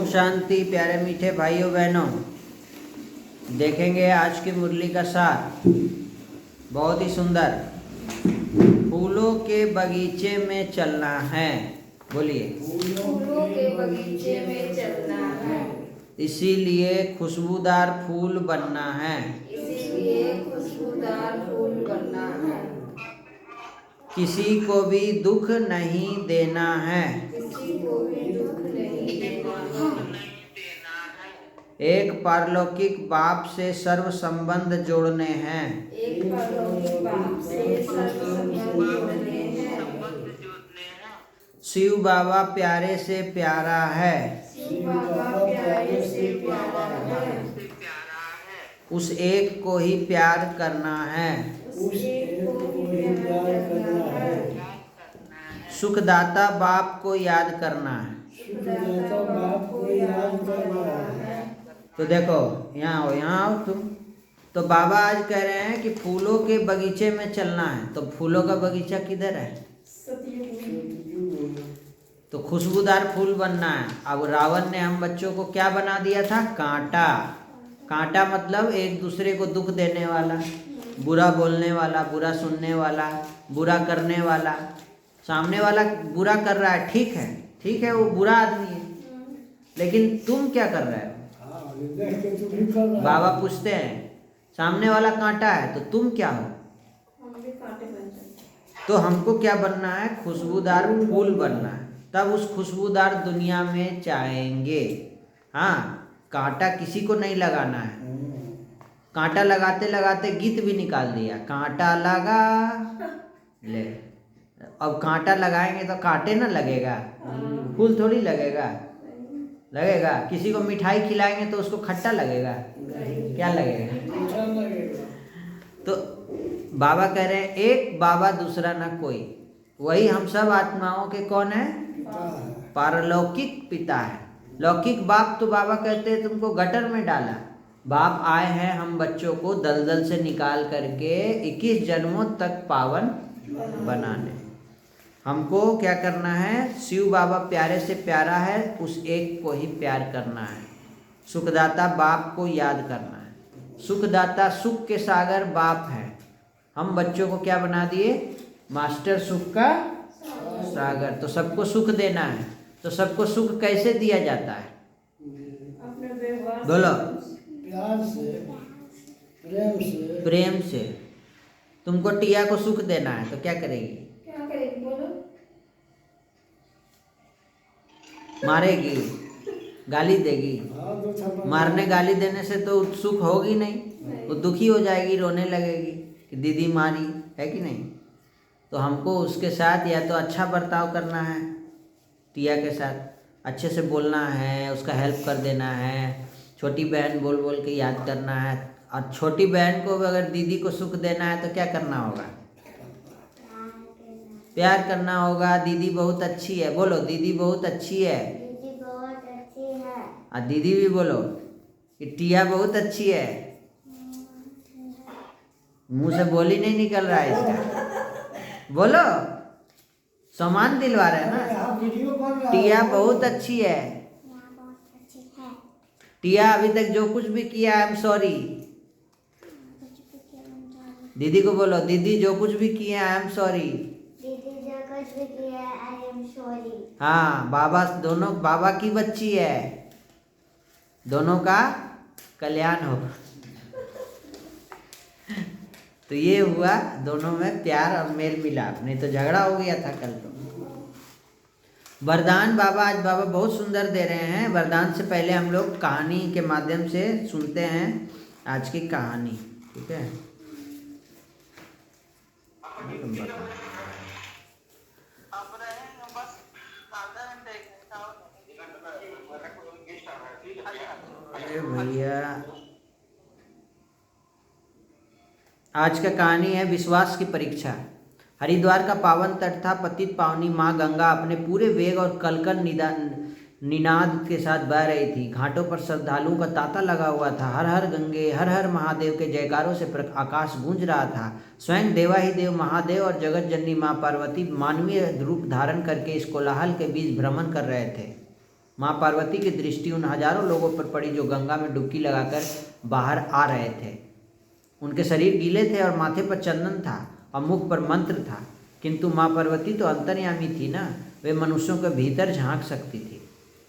ओम शांति। प्यारे मीठे भाइयों बहनों, देखेंगे आज की मुरली का सार। बहुत ही सुंदर। फूलों के बगीचे में चलना है। बोलिए, फूलों के बगीचे में चलना है, इसीलिए खुशबूदार फूल बनना है। इसीलिए खुशबूदार फूल बनना है। किसी को भी दुख नहीं देना है। किसी को भी दुख नहीं देना है। एक पारलौकिक बाप से सर्व संबंध जोड़ने हैं। एक परलौकिक बाप से सर्व संबंध जोड़ने हैं। शिव बाबा प्यारे से प्यारा है। शिव बाबा प्यारे से प्यारा है। उस एक को ही प्यार करना है। उस एक को ही प्यार करना है। सुखदाता बाप को याद करना है। सुखदाता बाप को याद करना है। तो देखो, यहाँ आओ तुम। तो बाबा आज कह रहे हैं कि फूलों के बगीचे में चलना है। तो फूलों का बगीचा किधर है? तो खुशबूदार फूल बनना है। अब रावण ने हम बच्चों को क्या बना दिया था? कांटा। कांटा मतलब एक दूसरे को दुख देने वाला, बुरा बोलने वाला, बुरा सुनने वाला, बुरा करने वाला। सामने वाला बुरा कर रहा है, ठीक है, वो बुरा आदमी है, लेकिन तुम क्या कर रहे हो? बाबा पूछते हैं, सामने वाला कांटा है तो तुम क्या हो? तो हमको क्या बनना है? खुशबूदार फूल बनना है। तब उस खुशबूदार दुनिया में चाहेंगे। हाँ, कांटा किसी को नहीं लगाना है। कांटा लगाते लगाते गीत भी निकाल दिया, कांटा लगा ले। अब कांटा लगाएंगे तो कांटे ना लगेगा, फूल थोड़ी लगेगा। किसी को मिठाई खिलाएंगे तो उसको खट्टा लगेगा, क्या लगेगा? तो बाबा कह रहे हैं, एक बाबा दूसरा ना कोई। वही हम सब आत्माओं के कौन है? पारलौकिक पिता है। लौकिक बाप तो बाबा कहते हैं तुमको गटर में डाला। बाप आए हैं हम बच्चों को दलदल से निकाल करके 21 जन्मों तक पावन बनाने। हमको क्या करना है? शिव बाबा प्यारे से प्यारा है, उस एक को ही प्यार करना है। सुखदाता बाप को याद करना है। सुखदाता सुख के सागर बाप है। हम बच्चों को क्या बना दिए? मास्टर सुख का सागर। तो सबको सुख देना है। तो सबको सुख कैसे दिया जाता है? बोलो, प्यार से, प्रेम से। तुमको टिया को सुख देना है तो क्या करेगी? क्या करेगी बोलो? मारेगी, गाली देगी। मारने गाली देने से तो सुख होगी नहीं, वो दुखी हो जाएगी, रोने लगेगी कि दीदी मारी, है कि नहीं? तो हमको उसके साथ या तो अच्छा बर्ताव करना है, टिया के साथ अच्छे से बोलना है, उसका हेल्प कर देना है। छोटी बहन बोल बोल के याद करना है। और छोटी बहन को अगर दीदी को सुख देना है तो क्या करना होगा? प्यार करना होगा। दीदी बहुत अच्छी है, बोलो दीदी बहुत अच्छी है। दीदी बहुत अच्छी है। और दीदी भी बोलो कि टिया बहुत अच्छी है। मुंह से बोली नहीं निकल रहा है इसका, बोलो। सम्मान दिलवा रहे हैं ना। टिया बहुत अच्छी है। टिया अभी तक जो कुछ भी किया आई एम सॉरी। दीदी को बोलो, दीदी जो कुछ भी किया आई एम सॉरी। दीदी जो कुछ भी किया आई एम सॉरी। हाँ, बाबा दोनों बाबा की बच्ची है, दोनों का कल्याण हो। तो ये हुआ दोनों में प्यार और मेल मिलाप, नहीं तो झगड़ा हो गया था कल। तो वरदान बाबा आज बाबा बहुत सुंदर दे रहे हैं। वरदान से पहले हम लोग कहानी के माध्यम से सुनते हैं आज की कहानी, ठीक है? अरे भैया, आज का कहानी है विश्वास की परीक्षा। हरिद्वार का पावन तट था। पतित पावनी माँ गंगा अपने पूरे वेग और कलकल निनाद के साथ बह रही थी। घाटों पर श्रद्धालुओं का तांता लगा हुआ था। हर हर गंगे, हर हर महादेव के जयकारों से आकाश गूंज रहा था। स्वयं देवाहिदेव महादेव और जगत जननी माँ पार्वती मानवीय रूप धारण करके इस कोलाहल के बीच भ्रमण कर रहे थे। माँ पार्वती की दृष्टि उन हजारों लोगों पर पड़ी जो गंगा में डुबकी लगाकर बाहर आ रहे थे। उनके शरीर गीले थे और माथे पर चंदन था और मुख पर मंत्र था, किंतु माँ पार्वती तो अंतर्यामी थी ना, वे मनुष्यों के भीतर झांक सकती थी।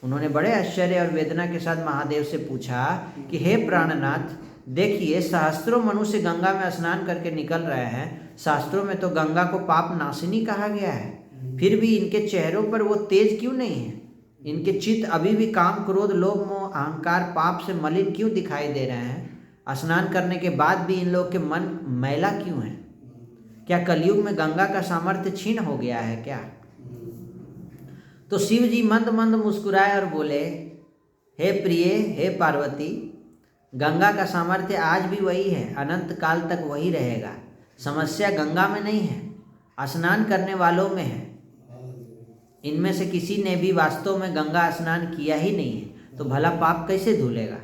उन्होंने बड़े आश्चर्य और वेदना के साथ महादेव से पूछा कि हे प्राणनाथ, देखिए सहस्त्रों मनुष्य गंगा में स्नान करके निकल रहे हैं। शास्त्रों में तो गंगा को पाप नाशिनी कहा गया है, फिर भी इनके चेहरों पर वो तेज क्यों नहीं है? इनके चित्त अभी भी काम, क्रोध, लोभ, मोह, अहंकार, पाप से मलिन क्यों दिखाई दे रहे हैं? स्नान करने के बाद भी इन लोग के मन मैला क्यों है? क्या कलयुग में गंगा का सामर्थ्य क्षीण हो गया है क्या? तो शिव जी मंद मंद मुस्कुराए और बोले, हे प्रिय, हे पार्वती, गंगा का सामर्थ्य आज भी वही है, अनंत काल तक वही रहेगा। समस्या गंगा में नहीं है, स्नान करने वालों में है। इनमें से किसी ने भी वास्तव में गंगा स्नान किया ही नहीं है, तो भला पाप कैसे धुलेगा?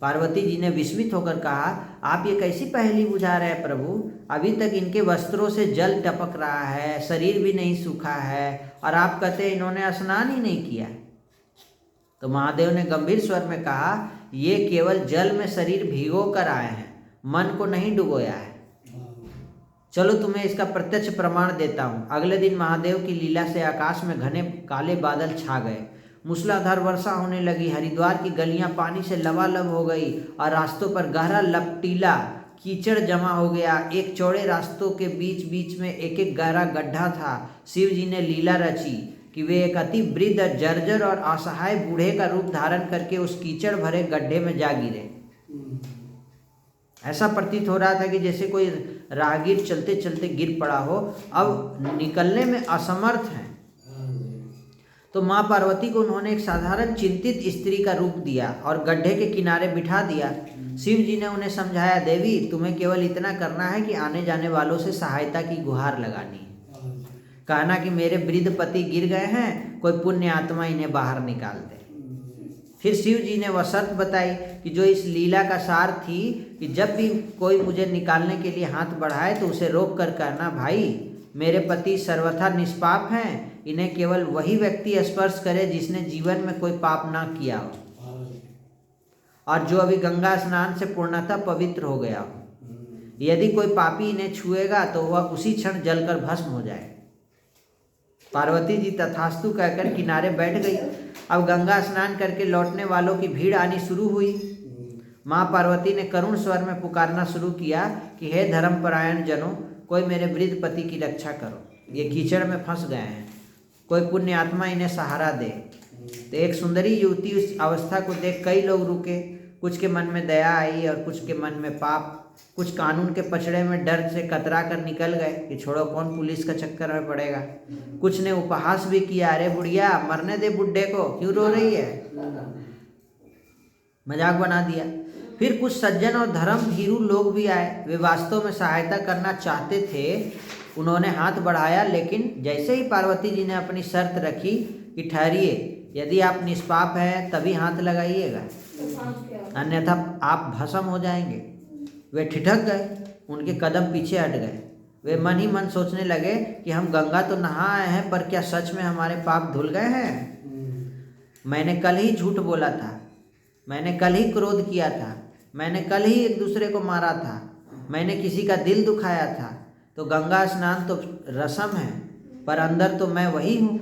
पार्वती जी ने विस्मित होकर कहा, आप ये कैसी पहेली बुझा रहे हैं प्रभु? अभी तक इनके वस्त्रों से जल टपक रहा है, शरीर भी नहीं सूखा है, और आप कहते हैं इन्होंने स्नान ही नहीं किया। तो महादेव ने गंभीर स्वर में कहा, ये केवल जल में शरीर भिगो कर आए हैं, मन को नहीं डुबोया है। चलो तुम्हें इसका प्रत्यक्ष प्रमाण देता हूँ। अगले दिन महादेव की लीला से आकाश में घने काले बादल छा गए। मूसलाधार वर्षा होने लगी। हरिद्वार की गलियां पानी से लबालब हो गई और रास्तों पर गहरा लपटीला कीचड़ जमा हो गया। एक चौड़े रास्तों के बीच बीच में एक एक गहरा गड्ढा था। शिव जी ने लीला रची कि वे एक अति वृद्ध, जर्जर और असहाय बूढ़े का रूप धारण करके उस कीचड़ भरे गड्ढे में जा गिरे। ऐसा प्रतीत हो रहा था कि जैसे कोई राहगीर चलते चलते गिर पड़ा हो, अब निकलने में असमर्थ है। तो माँ पार्वती को उन्होंने एक साधारण चिंतित स्त्री का रूप दिया और गड्ढे के किनारे बिठा दिया। शिव जी ने उन्हें समझाया, देवी, तुम्हें केवल इतना करना है कि आने जाने वालों से सहायता की गुहार लगानी है। कहना कि मेरे वृद्ध पति गिर गए हैं, कोई पुण्य आत्मा इन्हें बाहर निकाल दे। फिर शिव जी ने वह शर्त बताई कि जो इस लीला का सार थी कि जब भी कोई मुझे निकालने के लिए हाथ बढ़ाए तो उसे रोक कर कहना, भाई, मेरे पति सर्वथा निष्पाप हैं, इन्हें केवल वही व्यक्ति स्पर्श करे जिसने जीवन में कोई पाप ना किया हो और जो अभी गंगा स्नान से पूर्णतः पवित्र हो गया हो। यदि कोई पापी इन्हें छुएगा तो वह उसी क्षण जलकर भस्म हो जाए। पार्वती जी तथास्तु कहकर किनारे बैठ गई। अब गंगा स्नान करके लौटने वालों की भीड़ आनी शुरू हुई। माँ पार्वती ने करुण स्वर में पुकारना शुरू किया कि हे धर्मपरायण जनों, कोई मेरे वृद्ध पति की रक्षा करो, ये कीचड़ में फंस गए हैं, कोई पुण्य आत्मा इन्हें सहारा दे। तो एक सुंदरी युवती उस अवस्था को देख कई लोग रुके। कुछ के मन में दया आई और कुछ के मन में पाप। कुछ कानून के पचड़े में डर से कतरा कर निकल गए कि छोड़ो, कौन पुलिस का चक्कर में पड़ेगा। कुछ ने उपहास भी किया, अरे बुढ़िया, मरने दे बुड्ढे को, क्यों रो रही है, मजाक बना दिया। फिर कुछ सज्जन और धर्म भीरू लोग भी आए। वे वास्तव में सहायता करना चाहते थे। उन्होंने हाथ बढ़ाया, लेकिन जैसे ही पार्वती जी ने अपनी शर्त रखी कि ठहरिए, यदि आप निष्पाप हैं तभी हाथ लगाइएगा, अन्यथा आप भस्म हो जाएंगे, वे ठिठक गए। उनके कदम पीछे हट गए। वे मन ही मन सोचने लगे कि हम गंगा तो नहा आए हैं, पर क्या सच में हमारे पाप धुल गए हैं? मैंने कल ही झूठ बोला था, मैंने कल ही क्रोध किया था, मैंने कल ही एक दूसरे को मारा था, मैंने किसी का दिल दुखाया था। तो गंगा स्नान तो रस्म है, पर अंदर तो मैं वही हूँ।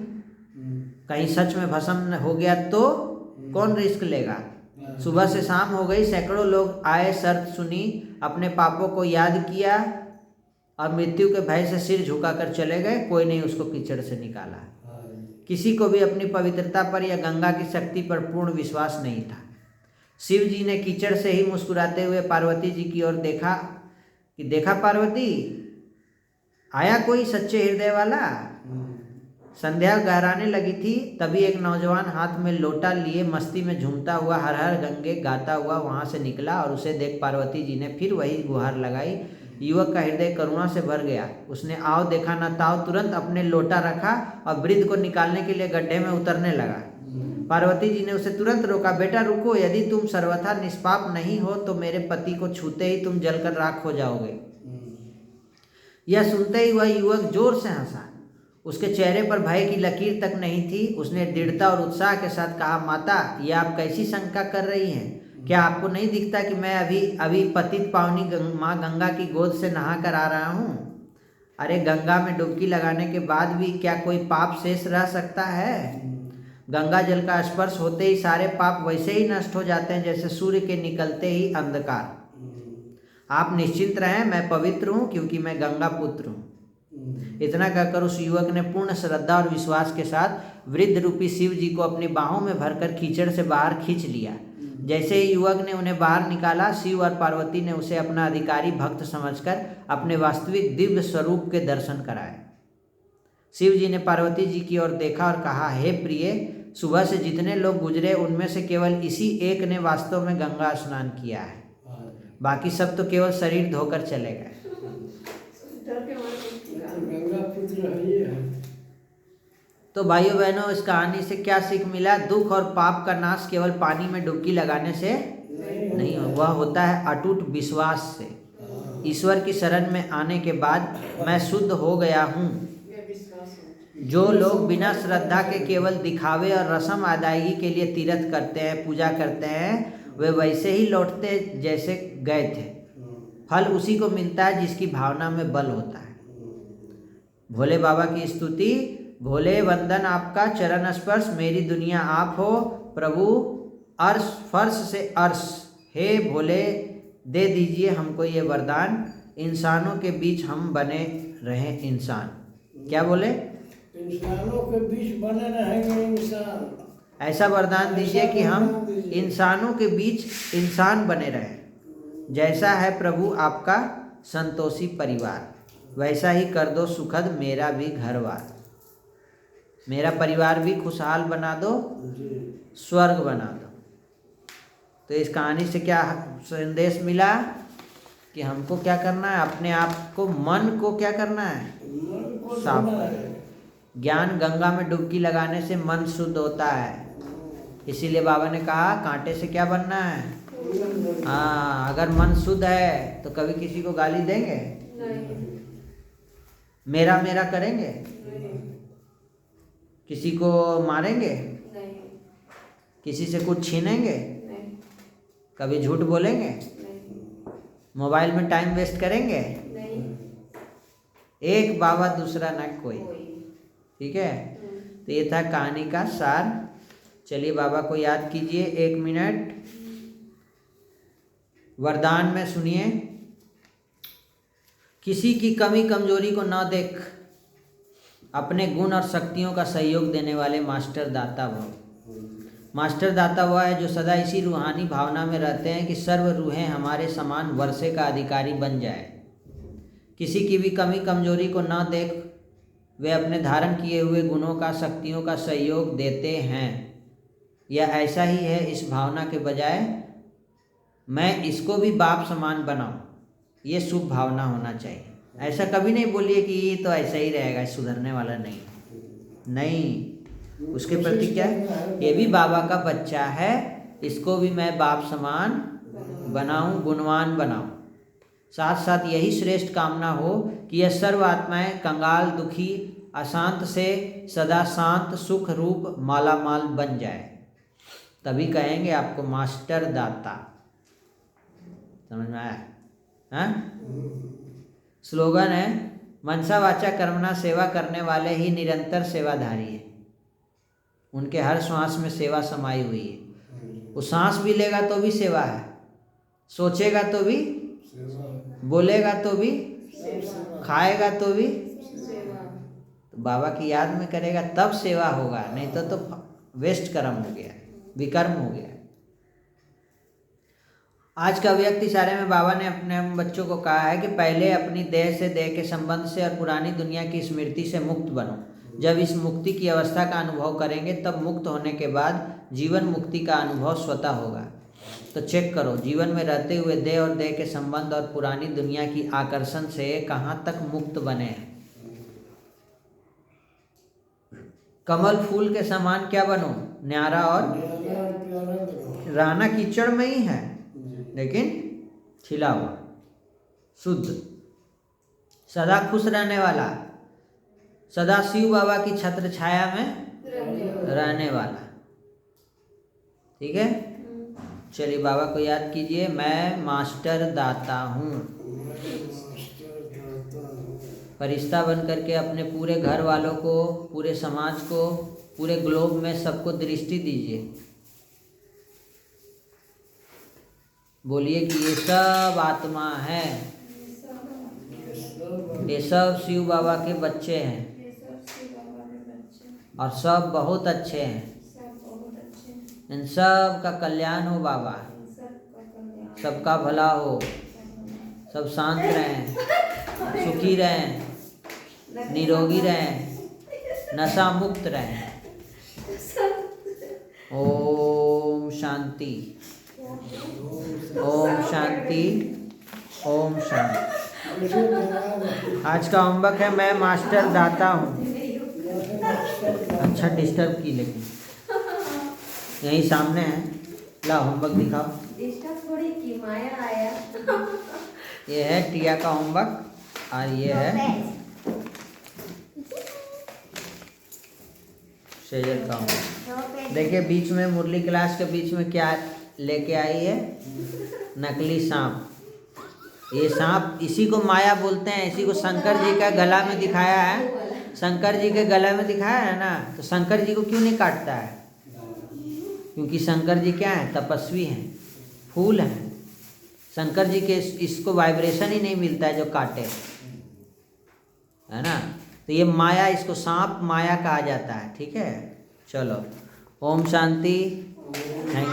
कहीं सच में भस्म हो गया तो कौन रिस्क लेगा? सुबह से शाम हो गई, सैकड़ों लोग आए, शर्त सुनी, अपने पापों को याद किया और मृत्यु के भय से सिर झुकाकर चले गए। कोई नहीं उसको कीचड़ से निकाला। किसी को भी अपनी पवित्रता पर या गंगा की शक्ति पर पूर्ण विश्वास नहीं था। शिव जी ने कीचड़ से ही मुस्कुराते हुए पार्वती जी की ओर देखा कि देखा पार्वती, आया कोई सच्चे हृदय वाला। संध्या गहराने लगी थी, तभी एक नौजवान हाथ में लोटा लिए मस्ती में झूमता हुआ हर हर गंगे गाता हुआ वहां से निकला और उसे देख पार्वती जी ने फिर वही गुहार लगाई। युवक का हृदय करुणा से भर गया। उसने आओ देखा न ताओ तुरंत अपने लोटा रखा और वृद्ध को निकालने के लिए गड्ढे में उतरने लगा। पार्वती जी ने उसे तुरंत रोका, बेटा रुको, यदि तुम सर्वथा निष्पाप नहीं हो तो मेरे पति को छूते ही तुम जलकर राख हो जाओगे। यह सुनते ही वह युवक जोर से हंसा। उसके चेहरे पर भय की लकीर तक नहीं थी। उसने दृढ़ता और उत्साह के साथ कहा, माता, ये आप कैसी शंका कर रही हैं? क्या आपको नहीं दिखता कि मैं अभी अभी पतित पावनी माँ गंगा की गोद से नहा कर आ रहा हूँ? अरे गंगा में डुबकी लगाने के बाद भी क्या कोई पाप शेष रह सकता है? गंगा जल का स्पर्श होते ही सारे पाप वैसे ही नष्ट हो जाते हैं जैसे सूर्य के निकलते ही अंधकार। आप निश्चिंत रहें, मैं पवित्र हूँ क्योंकि मैं गंगा पुत्र हूँ। इतना कहकर उस युवक ने पूर्ण श्रद्धा और विश्वास के साथ वृद्ध रूपी शिव जी को अपनी बाहों में भरकर कीचड़ से बाहर खींच लिया। जैसे ही युवक ने उन्हें बाहर निकाला, शिव और पार्वती ने उसे अपना अधिकारी भक्त समझकर अपने वास्तविक दिव्य स्वरूप के दर्शन कराए। शिव जी ने पार्वती जी की ओर देखा और कहा, हे प्रिय, सुबह से जितने लोग गुजरे उनमें से केवल इसी एक ने वास्तव में गंगा स्नान किया है, बाकी सब तो केवल शरीर धोकर चले गए। तो भाइयों बहनों, इस कहानी से क्या सीख मिला? दुख और पाप का नाश केवल पानी में डुबकी लगाने से नहीं हो, वह होता है अटूट विश्वास से। ईश्वर की शरण में आने के बाद मैं शुद्ध हो गया हूँ। जो लोग बिना श्रद्धा के केवल दिखावे और रस्म अदायगी के लिए तीर्थ करते हैं, पूजा करते हैं, वे वैसे ही लौटते जैसे गए थे। फल उसी को मिलता है जिसकी भावना में बल होता है। भोले बाबा की स्तुति। भोले वंदन आपका चरण स्पर्श, मेरी दुनिया आप हो प्रभु, अर्श फर्श से अर्श। हे भोले, दे दीजिए हमको ये वरदान, इंसानों के बीच हम बने रहें इंसान। क्या बोले? इंसानों के बीच बने रहेंगे इंसान। ऐसा वरदान दीजिए कि हम इंसानों के बीच इंसान बने रहें। जैसा है प्रभु आपका संतोषी परिवार, वैसा ही कर दो सुखद मेरा भी घरवार। मेरा परिवार भी खुशहाल बना दो, स्वर्ग बना दो। तो इस कहानी से क्या संदेश मिला कि हमको क्या करना है? अपने आप को, मन को क्या करना है? साफ करना। ज्ञान गंगा में डुबकी लगाने से मन शुद्ध होता है। इसीलिए बाबा ने कहा, कांटे से क्या बनना है? हाँ, अगर मन शुद्ध है तो कभी किसी को गाली देंगे? नहीं। मेरा मेरा करेंगे? नहीं। किसी को मारेंगे? नहीं। किसी से कुछ छीनेंगे? नहीं। कभी झूठ बोलेंगे? नहीं। मोबाइल में टाइम वेस्ट करेंगे? नहीं। एक बाबा दूसरा ना कोई। कोई। ठीक है, तो ये था कहानी का सार। चलिए बाबा को याद कीजिए 1 मिनट। वरदान में सुनिए, किसी की कमी कमजोरी को न देख अपने गुण और शक्तियों का सहयोग देने वाले मास्टर दाता भव। मास्टर दाता वह है जो सदा इसी रूहानी भावना में रहते हैं कि सर्व रूहें हमारे समान वर्षे का अधिकारी बन जाए। किसी की भी कमी कमजोरी को न देख वे अपने धारण किए हुए गुणों का, शक्तियों का सहयोग देते हैं। यह ऐसा ही है, इस भावना के बजाय मैं इसको भी बाप समान बनाऊं, ये शुभ भावना होना चाहिए। ऐसा कभी नहीं बोलिए कि ये तो ऐसा ही रहेगा, सुधरने वाला नहीं। उसके प्रति क्या है? ये भी बाबा का बच्चा है, इसको भी मैं बाप समान बनाऊं, गुणवान बनाऊं। साथ साथ यही श्रेष्ठ कामना हो कि यह सर्व आत्माएं कंगाल, दुखी, अशांत से सदा शांत, सुख रूप मालामाल बन जाए। तभी कहेंगे आपको मास्टर दाता। समझ में आया? हाँ? स्लोगन है, मनसा वाचा कर्मणा सेवा करने वाले ही निरंतर सेवाधारी है। उनके हर श्वास में सेवा समाई हुई है। वो सांस भी लेगा तो भी सेवा है, सोचेगा तो भी, बोलेगा तो भी, खाएगा तो भी। तो बाबा की याद में करेगा तब सेवा होगा, नहीं तो वेस्ट कर्म हो गया, विकर्म हो गया। आज का व्यक्ति सारे में बाबा ने अपने बच्चों को कहा है कि पहले अपनी देह से, देह के संबंध से और पुरानी दुनिया की स्मृति से मुक्त बनो। जब इस मुक्ति की अवस्था का अनुभव करेंगे तब मुक्त होने के बाद जीवन मुक्ति का अनुभव स्वतः होगा। तो चेक करो, जीवन में रहते हुए देह और देह के संबंध और पुरानी दुनिया की आकर्षण से कहाँ तक मुक्त बने हैं। कमल फूल के समान क्या बनो? न्यारा और रहना कीचड़ में ही है, लेकिन खिला हुआ, शुद्ध, सदा खुश रहने वाला, सदा शिव बाबा की छत्र छाया में रहने वाला। ठीक है, चलिए बाबा को याद कीजिए। मैं मास्टर दाता हूँ। फरिश्ता बन करके अपने पूरे घर वालों को, पूरे समाज को, पूरे ग्लोब में सबको दृष्टि दीजिए। बोलिए कि ये सब आत्मा है, ये सब शिव बाबा के बच्चे हैं और सब बहुत अच्छे हैं। इन सब का कल्याण हो बाबा, सबका भला हो, सब शांत रहें, सुखी रहें, निरोगी रहें, नशा मुक्त रहें। ओम शांति, ओम शांति, ओम शांति। आज का होमवर्क है मैं मास्टर दाता हूँ। अच्छा डिस्टर्ब की, लेकिन यही सामने है। ला होमवर्क दिखाओ। डिस्टर्ब थोड़ी की, माया आया। ये है टिया का होमवर्क और ये है शेजर का होमवर्क। देखिए बीच में मुरली क्लास के बीच में क्या लेके आई है, नकली सांप। ये सांप इसी को माया बोलते हैं, इसी को शंकर जी का गला में दिखाया है। शंकर जी के गले में दिखाया है ना, तो शंकर जी को क्यों नहीं काटता है? क्योंकि शंकर जी क्या है, तपस्वी हैं, फूल हैं। शंकर जी के इसको वाइब्रेशन ही नहीं मिलता है जो काटे, है ना। तो ये माया, इसको सांप माया कहा जाता है। ठीक है, चलो ओम शांति। थैंक